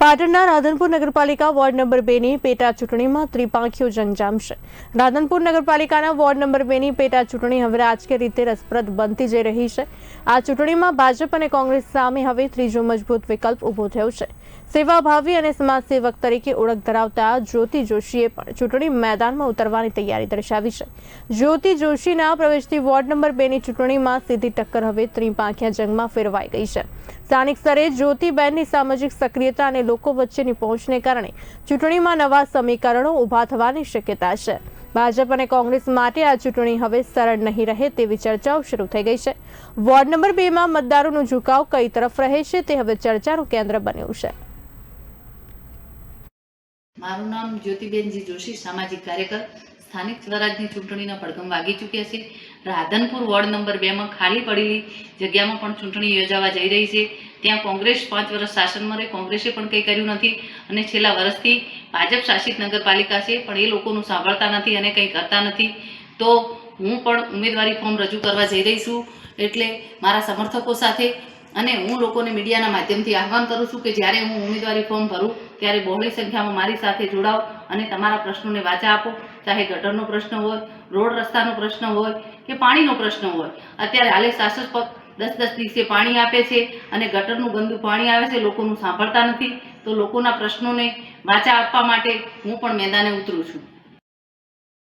પાટણના રાધનપુર નગરપાલિકા ward number 2 ની પેટા ચૂંટણીમાં ત્રિપાંખીયો જંગ જામશે। રાધનપુર નગરપાલિકાના વોર્ડ નંબર 2 ની પેટા ચૂંટણી હવે રાજકીય રીતે રસપ્રદ બનતી જઈ રહી છે। આ ચૂંટણીમાં ભાજપ અને કોંગ્રેસ સામે હવે ત્રીજો મજબૂત વિકલ્પ ઊભો થયો છે। સેવાભાવી અને સમાજસેવક તરીકે ઓળખ ધરાવતા જ્યોતિ જોશીએ પણ ચૂંટણી મેદાનમાં ઉતરવાની તૈયારી દર્શાવી છે। જ્યોતિ જોશીના પ્રવેશથી વોર્ડ નંબર 2 ની ચૂંટણીમાં સીધી ટક્કર હવે ત્રિપાંખીયા જંગમાં ફેરવાઈ ગઈ છે। સ્થાનિક સ્તરે જ્યોતિબેનની સામાજિક સક્રિયતા અને લોકો વચ્ચેની પહોંચને કારણે ચૂંટણીમાં નવા સમીકરણો ઊભા થવાની શક્યતા છે। ભાજપ અને કોંગ્રેસ માટે આ ચૂંટણી હવે સરળ નહીં રહે તેવી ચર્ચાઓ શરૂ થઈ ગઈ છે। વોર્ડ નંબર 2 માં મતદારોનો ઝુકાવ કઈ તરફ રહે છે તે હવે ચર્ચાનું કેન્દ્ર બન્યું છે। મારું નામ જ્યોતિબેનજી જોશી, સામાજિક કાર્યકર। સ્થાનિક સ્વરાજની ચૂંટણીનો પડઘમ વાગી ચૂક્યા છે। રાધનપુર વોર્ડ નંબર 2 માં ખાલી પડેલી જગ્યામાં પણ ચૂંટણી યોજાવા જઈ રહી છે। ત્યાં કોંગ્રેસ 5 વર્ષ શાસનમાં રહી, કોંગ્રેસે પણ કંઈ કર્યું નથી અને છેલ્લા વર્ષથી ભાજપ શાસિત નગરપાલિકા છે પણ એ લોકોનું સાંભળતા નથી અને કંઈ કરતા નથી। તો હું પણ ઉમેદવારી ફોર્મ રજૂ કરવા જઈ રહી છું, એટલે મારા સમર્થકો સાથે અને હું લોકોને મીડિયાના માધ્યમથી આહવાન કરું છું કે જ્યારે હું ઉમેદવારી ફોર્મ ભરું ત્યારે બહોળી સંખ્યામાં મારી સાથે જોડાઓ અને તમારા પ્રશ્નોને વાચા આપો। ચાહે ગટરનો પ્રશ્ન હોય, રોડ રસ્તાનો પ્રશ્ન હોય કે પાણીનો પ્રશ્ન હોય। અત્યારે હાલે શાસક પક્ષ 10-10 દિવસે પાણી આપે છે અને ગટરનું ગંદુ પાણી આવે છે, લોકોનું સાંભળતા નથી। તો લોકોના પ્રશ્નોને વાચા આપવા માટે હું પણ મેદાને ઉતરું છું।